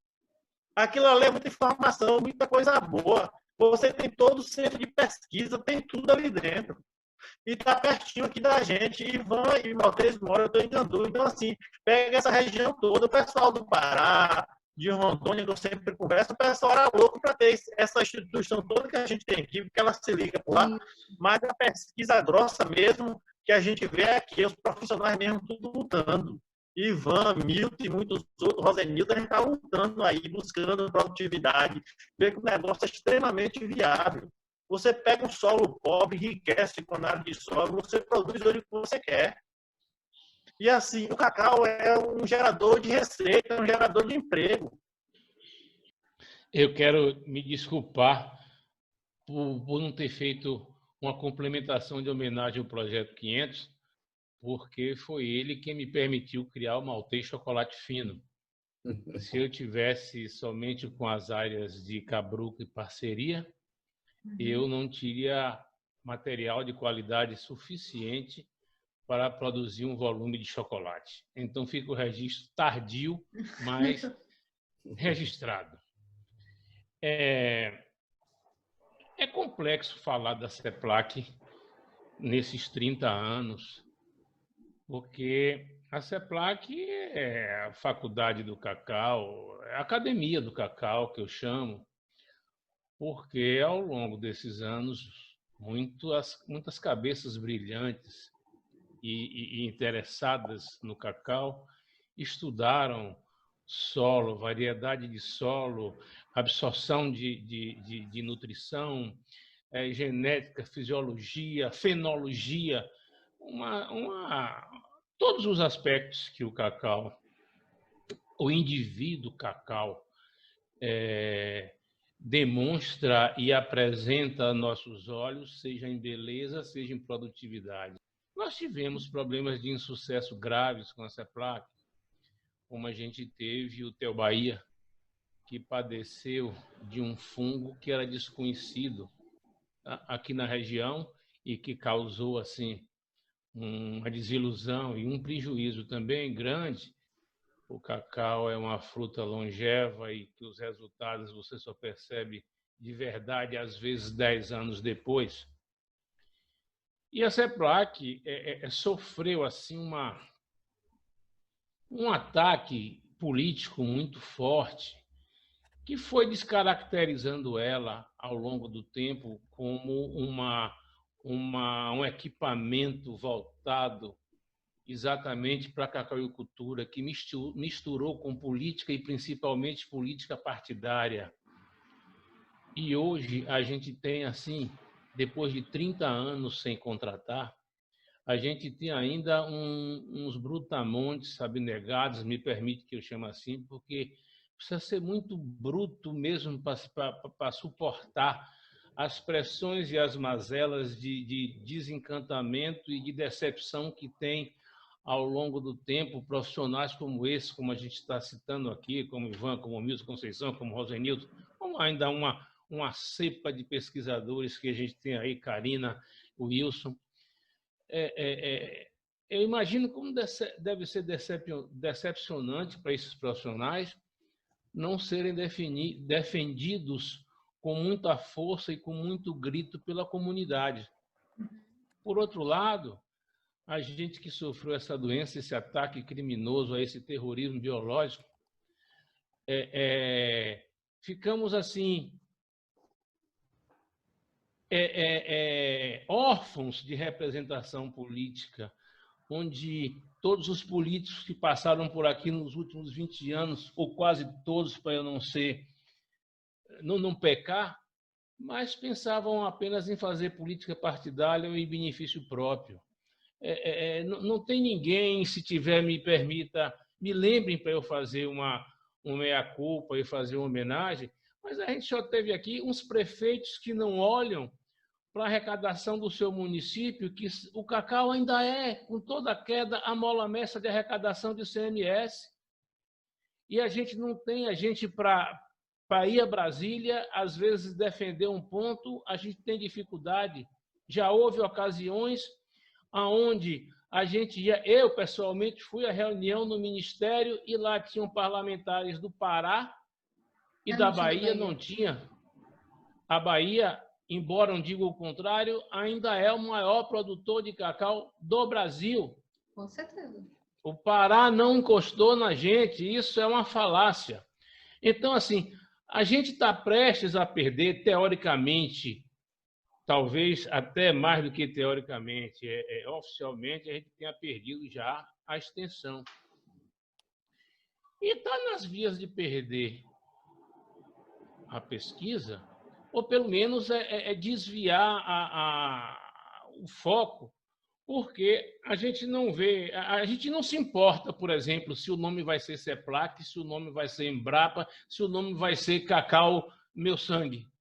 Aquilo ali é muita informação, muita coisa boa. Você tem todo o centro de pesquisa, tem tudo ali dentro. E está pertinho aqui da gente. Ivan e Maltês moram em Gandu. Então, assim, pega essa região toda, o pessoal do Pará, de Rondônia, que eu sempre converso, o pessoal era louco para ter essa instituição toda que a gente tem aqui, porque ela se liga por lá. Mas a pesquisa grossa mesmo, que a gente vê aqui, os profissionais mesmo tudo lutando. Ivan, Milton e muitos outros, Rosenildo, a gente está lutando aí, buscando produtividade, ver que o negócio é extremamente viável. Você pega um solo pobre, enriquece com análise de solo, você produz o que você quer. E assim, o cacau é um gerador de receita, um gerador de emprego. Eu quero me desculpar por não ter feito uma complementação de homenagem ao Projeto 500, porque foi ele quem me permitiu criar o Maltês Chocolate Fino. Se eu tivesse somente com as áreas de Cabruco e parceria, eu não teria material de qualidade suficiente para produzir um volume de chocolate. Então fica o registro tardio, mas registrado. É complexo falar da CEPLAC nesses 30 anos, porque a CEPLAC é a faculdade do cacau, é a academia do cacau, que eu chamo, porque ao longo desses anos, muitas cabeças brilhantes e interessadas no cacau estudaram solo, variedade de solo, absorção de nutrição, genética, fisiologia, fenologia, todos os aspectos que o cacau, o indivíduo cacau, demonstra e apresenta a nossos olhos, seja em beleza, seja em produtividade. Nós tivemos problemas de insucesso graves com a CEPLAC, como a gente teve o Theo Bahia, que padeceu de um fungo que era desconhecido aqui na região e que causou assim uma desilusão e um prejuízo também grande. O cacau é uma fruta longeva e que os resultados você só percebe de verdade, às vezes 10 anos depois. E a CEPLAC sofreu assim um ataque político muito forte, que foi descaracterizando ela ao longo do tempo como um equipamento voltado exatamente para a cacauicultura, que misturou com política e principalmente política partidária. E hoje a gente tem, assim, depois de 30 anos sem contratar, a gente tem ainda uns brutamontes abnegados, me permite que eu chame assim, porque precisa ser muito bruto mesmo para suportar as pressões e as mazelas de desencantamento e de decepção que tem ao longo do tempo profissionais como esse, como a gente está citando aqui, como Ivan, como Milton Conceição, como Rosenildo, como ainda uma cepa de pesquisadores que a gente tem aí, Karina, Wilson. Eu imagino como deve ser decepcionante para esses profissionais não serem defendidos com muita força e com muito grito pela comunidade. Por outro lado, a gente que sofreu essa doença, esse ataque criminoso, a esse terrorismo biológico, ficamos assim órfãos de representação política, onde todos os políticos que passaram por aqui nos últimos 20 anos, ou quase todos, para eu não pecar, mas pensavam apenas em fazer política partidária ou em benefício próprio. Não tem ninguém, se tiver, me permita, me lembrem para eu fazer uma meia-culpa e fazer uma homenagem, mas a gente só teve aqui uns prefeitos que não olham para a arrecadação do seu município, que o cacau ainda é, com toda a queda, a mola mestra de arrecadação de CMS. E a gente não tem a gente para para ir a Brasília, às vezes defender um ponto, a gente tem dificuldade. Já houve ocasiões onde a gente ia, eu pessoalmente fui à reunião no Ministério e lá tinham parlamentares do Pará e da Bahia não tinha. A Bahia, embora não diga o contrário, ainda é o maior produtor de cacau do Brasil. Com certeza. O Pará não encostou na gente, isso é uma falácia. Então, assim, a gente está prestes a perder, teoricamente, talvez até mais do que teoricamente, oficialmente, a gente tenha perdido já a extensão. E está nas vias de perder a pesquisa, ou pelo menos desviar o foco, porque a gente não vê, a gente não se importa, por exemplo, se o nome vai ser CEPLAC, se o nome vai ser Embrapa, se o nome vai ser Cacau Meu Sangue.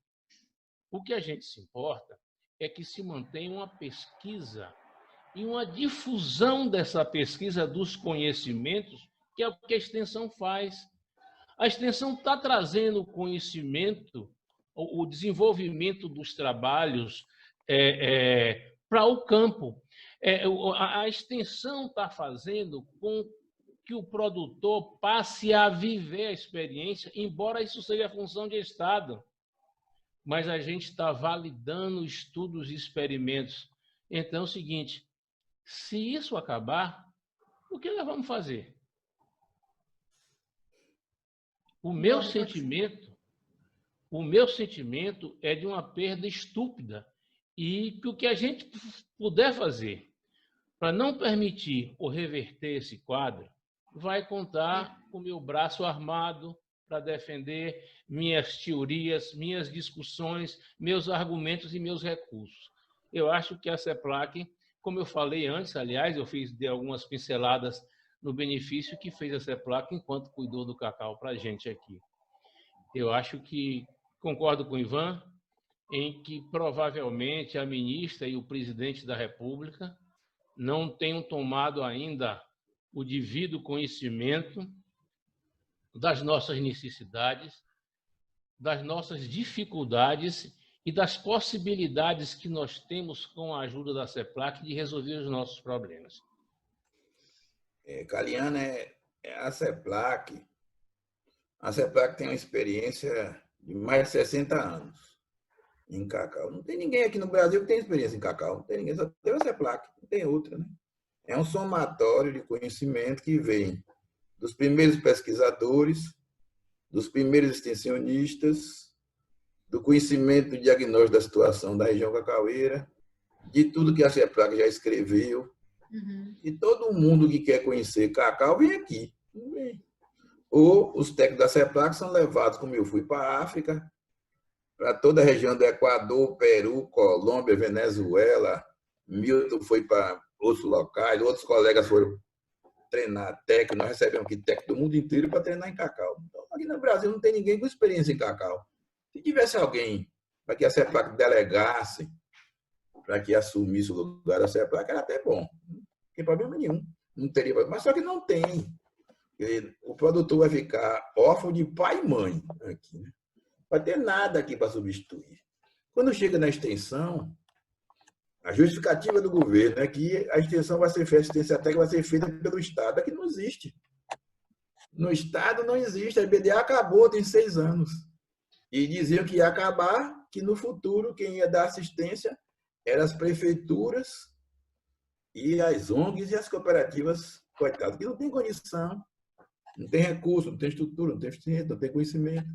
O que a gente se importa é que se mantenha uma pesquisa e uma difusão dessa pesquisa dos conhecimentos, que é o que a extensão faz. A extensão está trazendo conhecimento, o desenvolvimento dos trabalhos para o campo. A extensão está fazendo com que o produtor passe a viver a experiência, embora isso seja função de Estado. Mas a gente está validando estudos e experimentos. Então é o seguinte, se isso acabar, o que nós vamos fazer? O meu sentimento é de uma perda estúpida e que o que a gente puder fazer para não permitir ou reverter esse quadro, vai contar com o meu braço armado para defender minhas teorias, minhas discussões, meus argumentos e meus recursos. Eu acho que a CEPLAC, como eu falei antes, aliás, dei algumas pinceladas no benefício que fez a CEPLAC enquanto cuidou do cacau para a gente aqui. Eu acho que, concordo com o Ivan, em que provavelmente a ministra e o presidente da República não tenham tomado ainda o devido conhecimento das nossas necessidades, das nossas dificuldades e das possibilidades que nós temos com a ajuda da CEPLAC de resolver os nossos problemas. Caliana, a CEPLAC tem uma experiência de mais de 60 anos em cacau. Não tem ninguém aqui no Brasil que tem experiência em cacau. Não tem ninguém, só tem a CEPLAC, não tem outra, né? É um somatório de conhecimento que vem dos primeiros pesquisadores, dos primeiros extensionistas, do conhecimento do diagnóstico da situação da região cacaueira, de tudo que a CEPLAC já escreveu. E todo mundo que quer conhecer cacau vem aqui. Ou os técnicos da CEPLAC são levados, como eu fui, para a África, para toda a região do Equador, Peru, Colômbia, Venezuela. Milton foi para outros locais, outros colegas foram treinar técnico. Nós recebemos aqui técnico do mundo inteiro para treinar em cacau. Então, aqui no Brasil não tem ninguém com experiência em cacau. Se tivesse alguém para que a CEPLAC delegasse, para que assumisse o lugar da CEPLAC, era até bom. Não tem problema nenhum. Não teria problema. Mas só que não tem. O produtor vai ficar órfão de pai e mãe aqui, né? Não vai ter nada aqui para substituir. Quando chega na extensão, a justificativa do governo é que a extensão vai ser feita, a assistência técnica vai ser feita pelo Estado. Aqui não existe. No Estado não existe. A IBDA acabou, tem 6 anos. E diziam que ia acabar, que no futuro quem ia dar assistência eram as prefeituras e as ONGs e as cooperativas, coitadas, que não tem condição, não tem recurso, não tem estrutura, não tem eficiência, não tem conhecimento.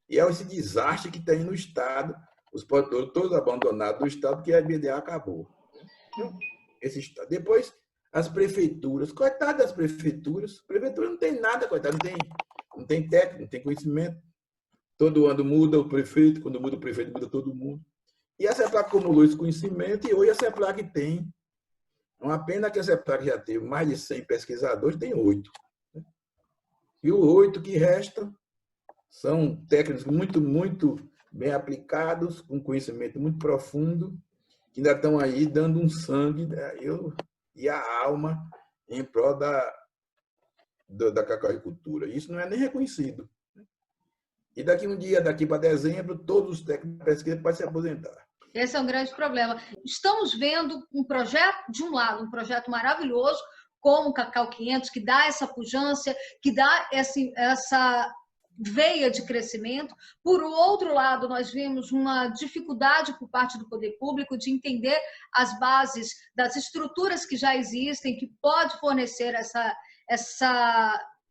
E é esse desastre que tem no Estado, os produtores todos abandonados do Estado, porque a IBDA acabou. Esse Estado. Depois, as prefeituras, coitado das prefeituras, a prefeitura não tem nada, coitado, não tem técnico, não tem conhecimento. Todo ano muda o prefeito, quando muda o prefeito, muda todo mundo. E a CEPLAC acumulou esse conhecimento e hoje a CEPLAC tem. É uma pena que a CEPLAC já teve mais de 100 pesquisadores, tem 8. E os 8 que restam são técnicos muito, muito bem aplicados, com conhecimento muito profundo, que ainda estão aí dando um sangue e a alma em prol da cacauicultura. Isso não é nem reconhecido. E daqui um dia, daqui para dezembro, todos os técnicos de pesquisa podem se aposentar. Esse é um grande problema. Estamos vendo um projeto, de um lado, um projeto maravilhoso, como o Cacau 500, que dá essa pujança, que dá essa veia de crescimento. Por outro lado, nós vimos uma dificuldade por parte do poder público de entender as bases das estruturas que já existem, que pode fornecer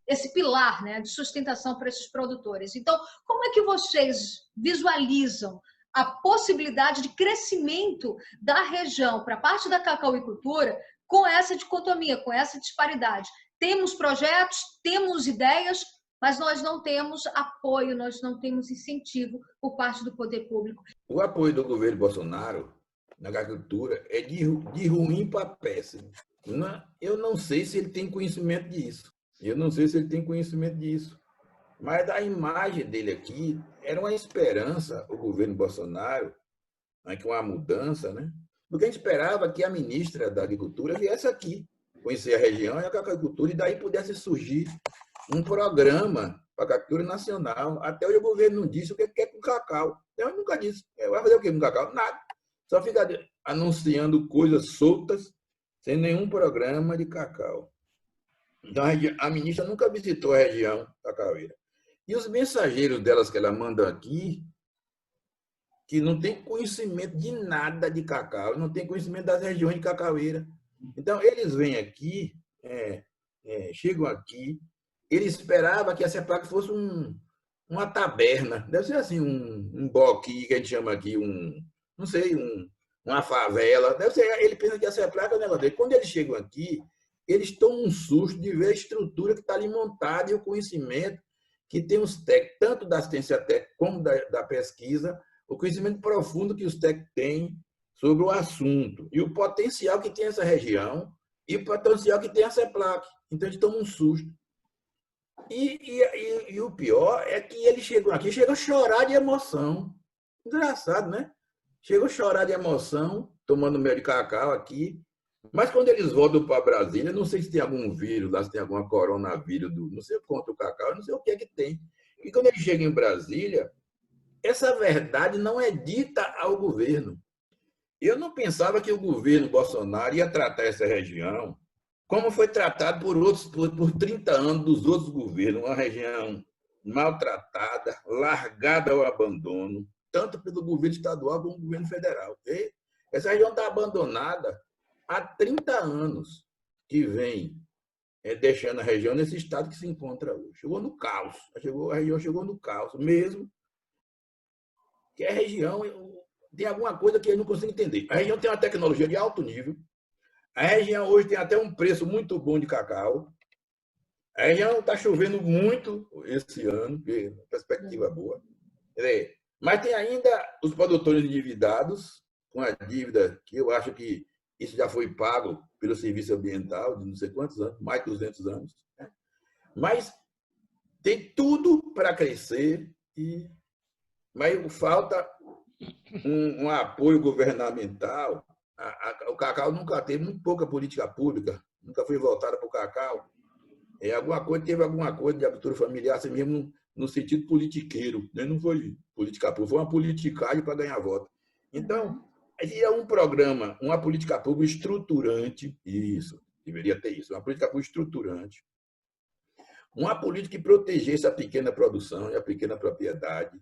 esse pilar, né, de sustentação para esses produtores. Então, como é que vocês visualizam a possibilidade de crescimento da região para a parte da cacauicultura com essa dicotomia, com essa disparidade? Temos projetos, temos ideias, mas nós não temos apoio, nós não temos incentivo por parte do poder público. O apoio do governo Bolsonaro na agricultura é de ruim para péssimo. Eu não sei se ele tem conhecimento disso. Mas a imagem dele aqui era uma esperança, o governo Bolsonaro, que uma mudança, né? Porque a gente esperava que a ministra da Agricultura viesse aqui, conhecer a região e a agricultura, e daí pudesse surgir um programa para a agricultura nacional. Até hoje o governo não disse o que quer com o cacau. Eu nunca disse. Vai fazer o que com o cacau? Nada. Só fica anunciando coisas soltas, sem nenhum programa de cacau. Então, a ministra nunca visitou a região cacaueira. E os mensageiros delas que ela manda aqui, que não tem conhecimento de nada de cacau, não tem conhecimento das regiões de cacaueira. Então, eles vêm aqui, chegam aqui, ele esperava que a CEPLAC fosse uma taberna, deve ser assim, um boqui, que a gente chama aqui, não sei, uma favela, deve ser, ele pensa que a CEPLAC é o negócio dele. Quando eles chegam aqui, eles tomam um susto de ver a estrutura que está ali montada e o conhecimento que tem os técnicos, tanto da assistência técnica como da pesquisa, o conhecimento profundo que os técnicos têm sobre o assunto e o potencial que tem essa região e o potencial que tem a CEPLAC. Então, eles tomam um susto. E o pior é que eles chegam aqui, chegam a chorar de emoção. Engraçado, né? Chegam a chorar de emoção, tomando mel de cacau aqui. Mas quando eles voltam para Brasília, não sei se tem algum vírus lá, se tem alguma coronavírus, não sei contra o cacau, não sei o que é que tem. E quando eles chegam em Brasília, essa verdade não é dita ao governo. Eu não pensava que o governo Bolsonaro ia tratar essa região como foi tratado por 30 anos dos outros governos, uma região maltratada, largada ao abandono, tanto pelo governo estadual como pelo governo federal. E essa região está abandonada há 30 anos que vem deixando a região nesse estado que se encontra hoje. Chegou no caos. A região chegou no caos mesmo. Que a região tem alguma coisa que eu não consigo entender. A região tem uma tecnologia de alto nível. A região hoje tem até um preço muito bom de cacau. A região está chovendo muito esse ano, perspectiva boa. Mas tem ainda os produtores endividados, com a dívida que eu acho que isso já foi pago pelo serviço ambiental de não sei quantos anos, mais de 200 anos. Mas tem tudo para crescer, mas falta um apoio governamental. O cacau nunca teve muito pouca política pública, nunca foi voltada para o cacau. Teve alguma coisa de agricultura familiar, assim mesmo no sentido politiqueiro, né? Não foi política pública, foi uma politicagem para ganhar voto. Então, é um programa, uma política pública estruturante, isso, deveria ter isso, uma política pública estruturante, uma política que protegesse a pequena produção e a pequena propriedade,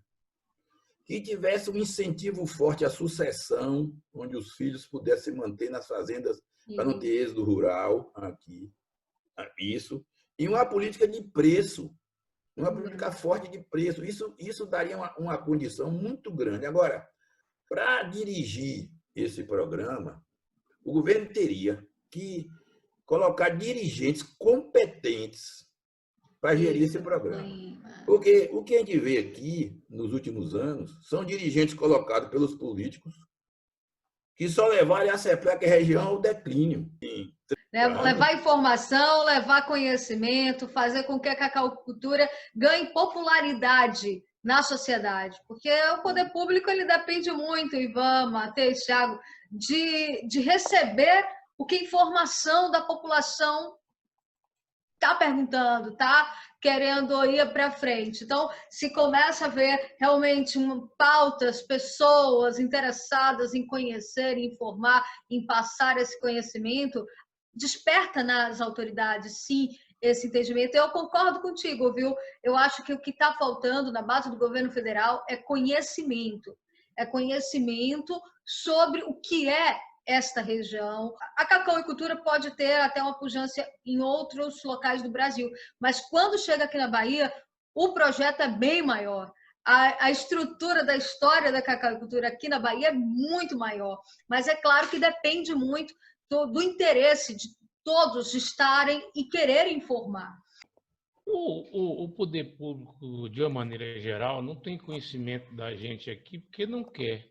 que tivesse um incentivo forte à sucessão, onde os filhos pudessem se manter nas fazendas para não ter êxodo rural aqui, isso, e uma política de preço, uma política forte de preço. Isso daria uma condição muito grande. Agora, para dirigir esse programa, o governo teria que colocar dirigentes competentes para gerir esse programa. Porque o que a gente vê aqui, nos últimos anos, são dirigentes colocados pelos políticos que só levaram a CEPLAC região ao declínio. Levar informação, levar conhecimento, fazer com que a cacaucultura ganhe popularidade na sociedade, porque o poder público ele depende muito, Ivan, Matheus, Thiago, de receber o que a informação da população está perguntando, está querendo ir para frente. Então, se começa a ver realmente pautas, pessoas interessadas em conhecer, em informar, em passar esse conhecimento, desperta nas autoridades, sim, esse entendimento. Eu concordo contigo, viu? Eu acho que o que está faltando na base do governo federal é conhecimento. É conhecimento sobre o que é esta região. A cacauicultura pode ter até uma pujança em outros locais do Brasil, mas quando chega aqui na Bahia, o projeto é bem maior. A estrutura da história da cacauicultura aqui na Bahia é muito maior, mas é claro que depende muito do interesse de todos estarem e quererem informar. O poder público, de uma maneira geral, não tem conhecimento da gente aqui porque não quer.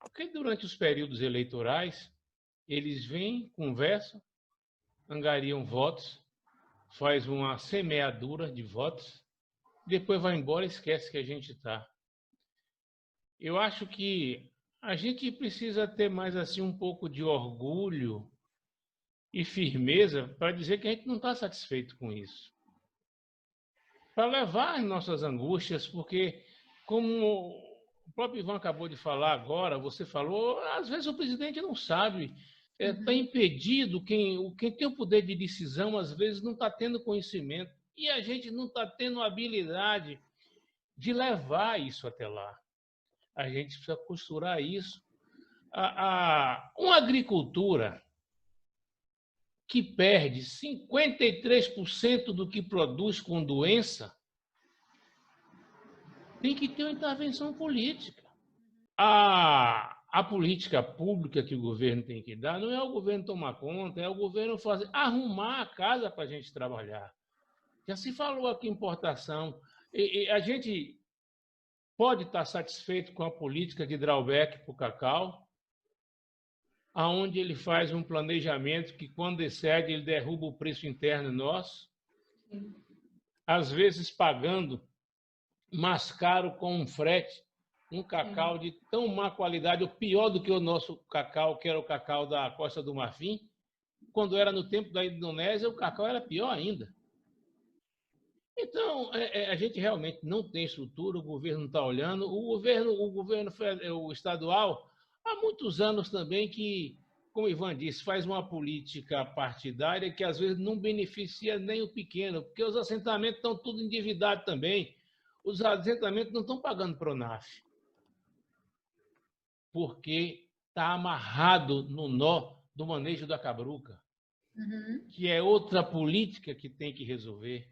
Porque durante os períodos eleitorais, eles vêm, conversam, angariam votos, faz uma semeadura de votos, depois vai embora e esquece que a gente está. Eu acho que a gente precisa ter mais assim um pouco de orgulho e firmeza para dizer que a gente não está satisfeito com isso. Para levar as nossas angústias, porque como o próprio Ivan acabou de falar agora, você falou, às vezes o presidente não sabe, está impedido, quem tem o poder de decisão, às vezes não está tendo conhecimento, e a gente não está tendo a habilidade de levar isso até lá. A gente precisa costurar isso. Uma agricultura que perde 53% do que produz com doença, tem que ter uma intervenção política. A política pública que o governo tem que dar não é o governo tomar conta, é o governo arrumar a casa para a gente trabalhar. Já se falou aqui em importação. E a gente pode estar satisfeito com a política de drawback para o cacau, aonde ele faz um planejamento que, quando excede, ele derruba o preço interno nosso, às vezes pagando mais caro com um frete, um cacau de tão má qualidade, ou pior do que o nosso cacau, que era o cacau da Costa do Marfim. Quando era no tempo da Indonésia, o cacau era pior ainda. Então, a gente realmente não tem estrutura, o governo não está olhando. O governo estadual, há muitos anos também que, como o Ivan disse, faz uma política partidária que às vezes não beneficia nem o pequeno, porque os assentamentos estão tudo endividados também. Os assentamentos não estão pagando Pronaf, porque está amarrado no nó do manejo da cabruca, que é outra política que tem que resolver.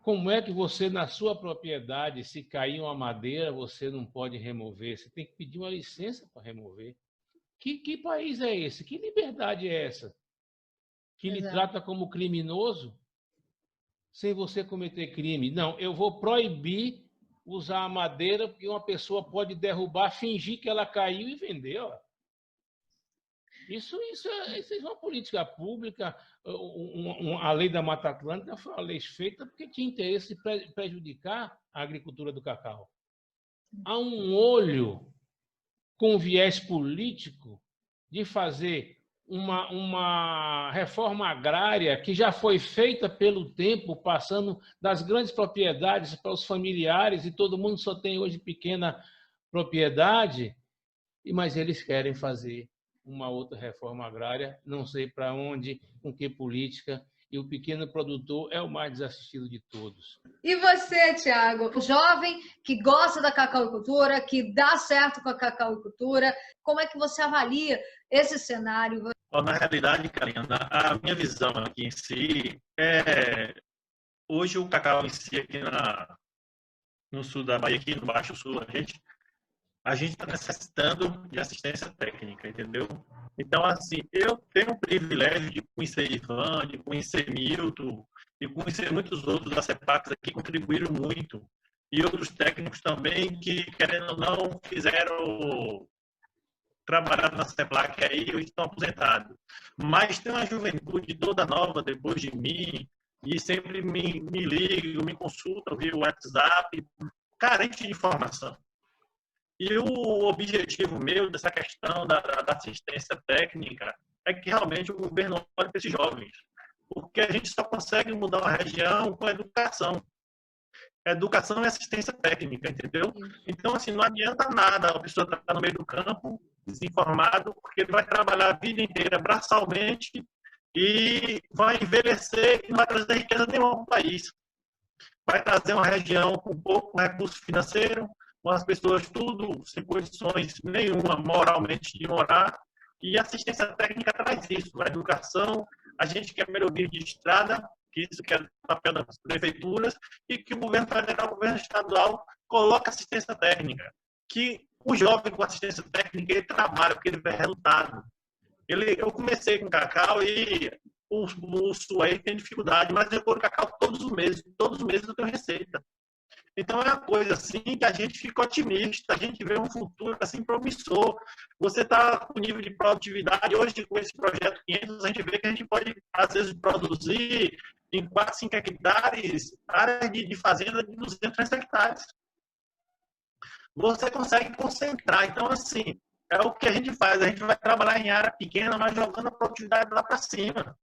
Como é que você, na sua propriedade, se cair uma madeira, você não pode remover? Você tem que pedir uma licença para remover. Que país é esse? Que liberdade é essa? Que lhe trata como criminoso sem você cometer crime. Não, eu vou proibir usar a madeira porque uma pessoa pode derrubar, fingir que ela caiu e vender. Ó. Isso é uma política pública. A lei da Mata Atlântica foi uma lei feita porque tinha interesse de prejudicar a agricultura do cacau. Há um olho com viés político de fazer uma reforma agrária que já foi feita pelo tempo, passando das grandes propriedades para os familiares, e todo mundo só tem hoje pequena propriedade, mas eles querem fazer uma outra reforma agrária, não sei para onde, com que política, e o pequeno produtor é o mais desassistido de todos. E você, Tiago, jovem que gosta da cacauicultura, que dá certo com a cacauicultura, como é que você avalia esse cenário? Na realidade, Karina, a minha visão aqui em si hoje o cacau em si aqui no sul da Bahia, aqui no Baixo Sul, a gente está necessitando de assistência técnica, entendeu? Então, assim, eu tenho o privilégio de conhecer Ivan, de conhecer Milton, de conhecer muitos outros da CEPAX aqui que contribuíram muito. E outros técnicos também que, querendo ou não, trabalharam na CEPLAC aí e estão aposentados. Mas tem uma juventude toda nova depois de mim e sempre me ligam, me consultam via WhatsApp, carente de informação. E o objetivo meu dessa questão da assistência técnica é que realmente o governo olhe para esses jovens. porque a gente só consegue mudar uma região com educação. Educação e assistência técnica, entendeu? Então, assim, não adianta nada a pessoa estar no meio do campo, desinformado, porque ele vai trabalhar a vida inteira braçalmente e vai envelhecer e não vai trazer riqueza nenhuma para o país. Vai trazer uma região com pouco recurso financeiro, com as pessoas tudo sem condições nenhuma moralmente de morar, e a assistência técnica traz isso, a educação, a gente quer melhoria de estrada, que isso que é o papel das prefeituras, e que o governo federal, o governo estadual, coloca assistência técnica, que o jovem com assistência técnica, ele trabalha, porque ele vê resultado. Eu comecei com cacau e o sul aí tem dificuldade, mas eu vou cacau todos os meses eu tenho receita. Então é uma coisa assim que a gente fica otimista, a gente vê um futuro assim promissor. Você está com nível de produtividade, hoje com esse projeto 500, a gente vê que a gente pode, às vezes, produzir em 4, 5 hectares, área de fazenda de 200, 300 hectares. Você consegue concentrar. Então, assim, é o que a gente faz. A gente vai trabalhar em área pequena, mas jogando a produtividade lá para cima.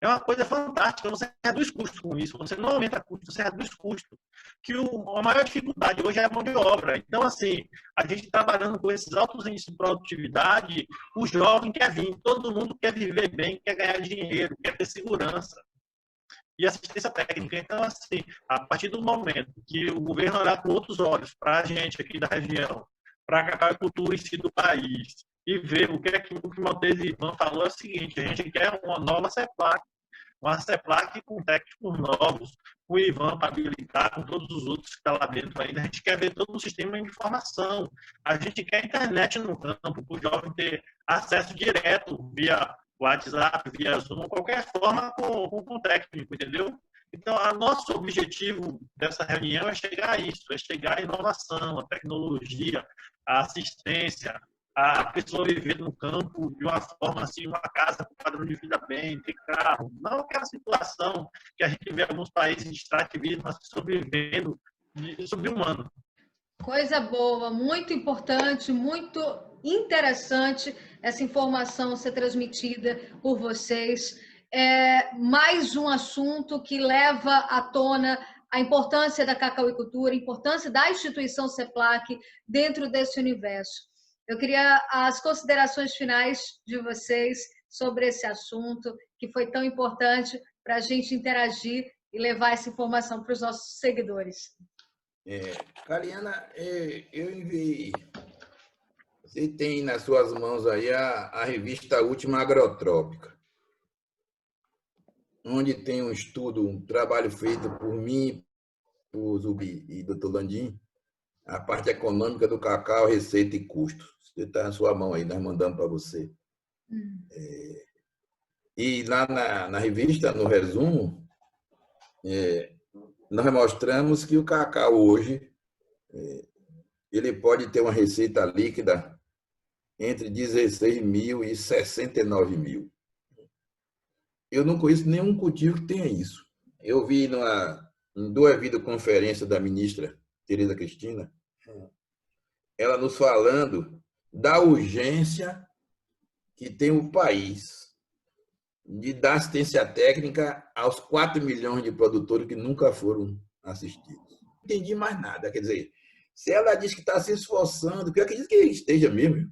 É uma coisa fantástica, você reduz custo com isso, você não aumenta custo, você reduz custo. Que a maior dificuldade hoje é a mão de obra. Então, assim, a gente trabalhando com esses altos índices de produtividade, o jovem quer vir, todo mundo quer viver bem, quer ganhar dinheiro, quer ter segurança e assistência técnica. Então, assim, a partir do momento que o governo olhar com outros olhos para a gente aqui da região, para a cacauicultura em si do país, e ver o que é que o Maltese Ivan falou é o seguinte, a gente quer uma nova CEPLAC, uma CEPLAC com técnicos novos, com o Ivan para habilitar, com todos os outros que estão lá dentro ainda. A gente quer ver todo o sistema de informação. A gente quer internet no campo, para o jovem ter acesso direto via WhatsApp, via Zoom, qualquer forma com o técnico, entendeu? Então, o nosso objetivo dessa reunião é chegar a isso, é chegar à inovação, à tecnologia, à assistência, a pessoa viver no campo de uma forma assim, uma casa com padrão de vida bem, ter carro. Não aquela situação que a gente vê em alguns países de extrativismo, mas sobrevivendo sobre-humano. Coisa boa, muito importante, muito interessante essa informação ser transmitida por vocês. É mais um assunto que leva à tona a importância da cacauicultura, a importância da instituição CEPLAC dentro desse universo. Eu queria as considerações finais de vocês sobre esse assunto, que foi tão importante para a gente interagir e levar essa informação para os nossos seguidores. Caliana, eu enviei. Você tem nas suas mãos aí a revista Última Agrotrópica, onde tem um estudo, um trabalho feito por mim, por Zubi e Dr. Landim, a parte econômica do cacau, receita e custo. Você está na sua mão aí, nós mandamos para você. E lá na revista, no resumo, nós mostramos que o cacau hoje ele pode ter uma receita líquida entre 16 mil e 69 mil. Eu não conheço nenhum cultivo que tenha isso. Eu vi em 2 videoconferências da ministra Tereza Cristina, ela nos falando da urgência que tem o país de dar assistência técnica aos 4 milhões de produtores que nunca foram assistidos. Não entendi mais nada. Quer dizer, se ela diz que está se esforçando, que eu acredito que esteja mesmo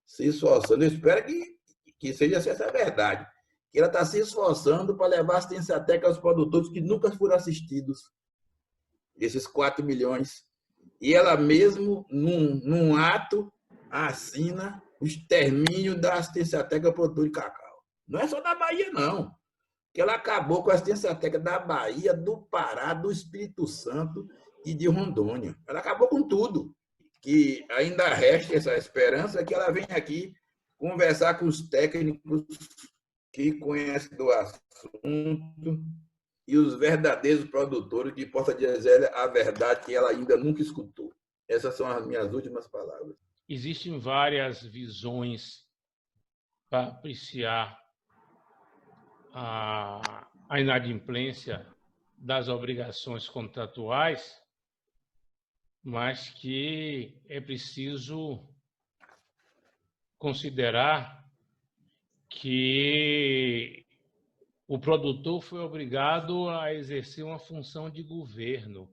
se esforçando, eu espero que seja essa a verdade, que ela está se esforçando para levar assistência técnica aos produtores que nunca foram assistidos, esses 4 milhões. E ela mesmo, num ato, assina o extermínio da assistência técnica ao produtor de cacau. Não é só da Bahia, não. Que ela acabou com a assistência técnica da Bahia, do Pará, do Espírito Santo e de Rondônia. Ela acabou com tudo. Que ainda resta essa esperança que ela venha aqui conversar com os técnicos que conhecem do assunto e os verdadeiros produtores que possam dizer a verdade que ela ainda nunca escutou. Essas são as minhas últimas palavras. Existem várias visões para apreciar a inadimplência das obrigações contratuais, mas que é preciso considerar que o produtor foi obrigado a exercer uma função de governo.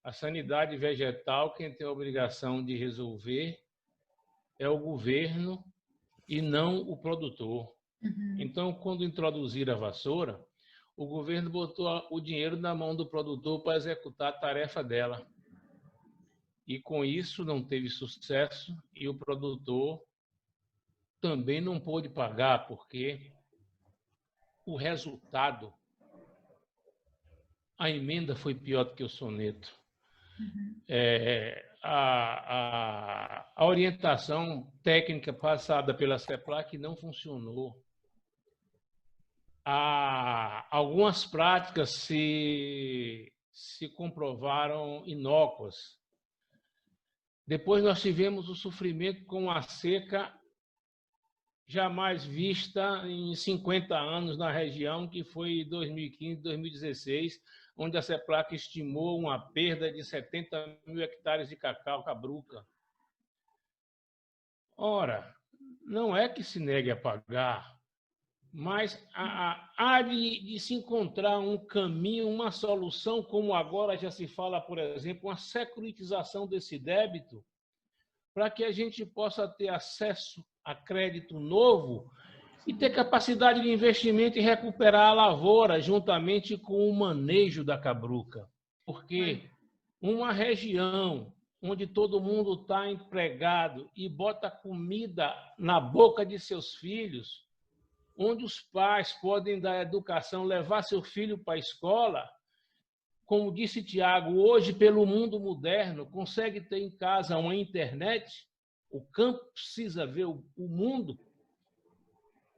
A sanidade vegetal, quem tem a obrigação de resolver é o governo e não o produtor. Então, quando introduziram a vassoura, o governo botou o dinheiro na mão do produtor para executar a tarefa dela. E com isso não teve sucesso e o produtor também não pôde pagar, porque o resultado, a emenda foi pior do que o soneto. A orientação técnica passada pela CEPLAC não funcionou. Algumas práticas se comprovaram inócuas. Depois nós tivemos o sofrimento com a seca jamais vista em 50 anos na região, que foi 2015, 2016, onde a CEPLAC estimou uma perda de 70 mil hectares de cacau cabruca. Ora, não é que se negue a pagar, mas há de se encontrar um caminho, uma solução, como agora já se fala, por exemplo, uma securitização desse débito, para que a gente possa ter acesso a crédito novo e ter capacidade de investimento e recuperar a lavoura juntamente com o manejo da cabruca. Porque uma região onde todo mundo está empregado e bota comida na boca de seus filhos, onde os pais podem dar educação, levar seu filho para a escola, como disse Tiago, hoje, pelo mundo moderno, consegue ter em casa uma internet, o campo precisa ver o mundo,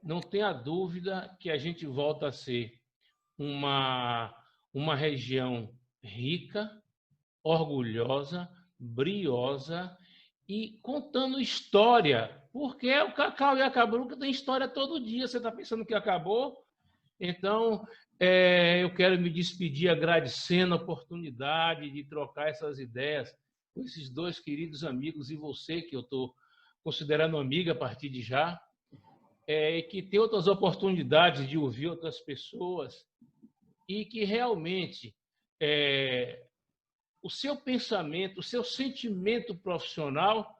não tenha dúvida que a gente volta a ser uma região rica, orgulhosa, briosa e contando história, porque o cacau e a cabruca têm história todo dia. Você está pensando que acabou? Então, eu quero me despedir agradecendo a oportunidade de trocar essas ideias com esses dois queridos amigos e você, que eu estou considerando amiga a partir de já, que tem outras oportunidades de ouvir outras pessoas e que realmente o seu pensamento, o seu sentimento profissional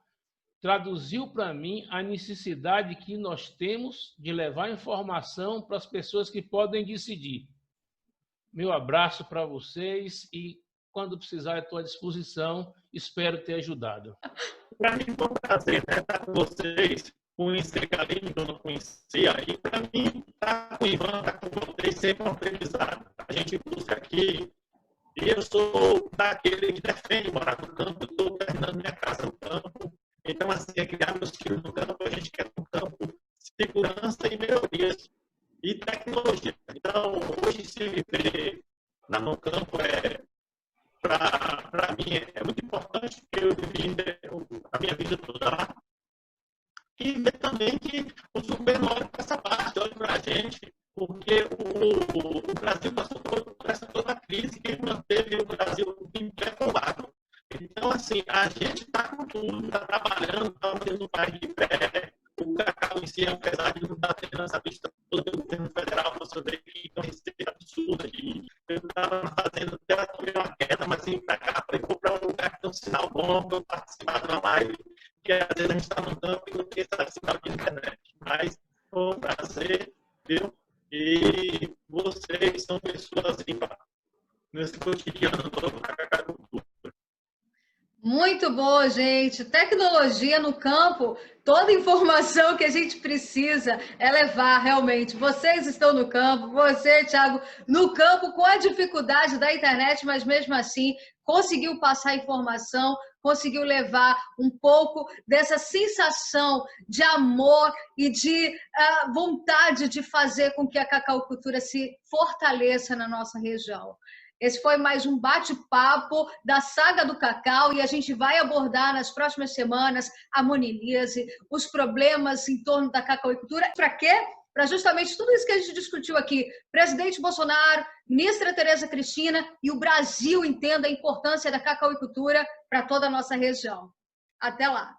traduziu para mim a necessidade que nós temos de levar informação para as pessoas que podem decidir. Meu abraço para vocês e, quando precisar, estou à disposição. Espero ter ajudado. Para mim foi um prazer estar com vocês, conhecer Galinho, que eu não conhecia, e para mim estar com o Ivan, estar com vocês, sempre um aprendizado. A gente busca aqui, e eu sou daquele que defende morar no campo, eu estou terminando minha casa no campo, então assim, é criar meus filhos no campo, a gente quer no campo segurança e melhorias, e tecnologia. Então, hoje se viver no campo para mim é muito importante, porque eu vivi a minha vida toda lá. E ver também que o governo olha para essa parte, olha para a gente, porque o Brasil passou por toda a crise que manteve o Brasil em pé com o agro. Então, assim, a gente está com tudo, está trabalhando, está mantendo o país de pé. O cacau em si, apesar de não estar tendo essa vista toda do governo federal, você vê que tem uma receita absurda. Eu estava fazendo até tomei uma queda, mas vim para cá, falei, vou para um lugar que tem um sinal bom para eu participar de uma live, que às vezes a gente está no campo e não tem esse sinal de internet. Mas foi um prazer, viu? E vocês são pessoas nesse cotidiano todo da agricultura. Muito bom, gente. Tecnologia no campo, toda informação que a gente precisa é levar realmente. Vocês estão no campo, você, Thiago, no campo com a dificuldade da internet, mas mesmo assim conseguiu passar informação, conseguiu levar um pouco dessa sensação de amor e de vontade de fazer com que a cacaucultura se fortaleça na nossa região. Esse foi mais um bate-papo da Saga do Cacau e a gente vai abordar nas próximas semanas a monilise, os problemas em torno da cacauicultura. Para quê? Para justamente tudo isso que a gente discutiu aqui. Presidente Bolsonaro, ministra Tereza Cristina e o Brasil entenda a importância da cacauicultura para toda a nossa região. Até lá!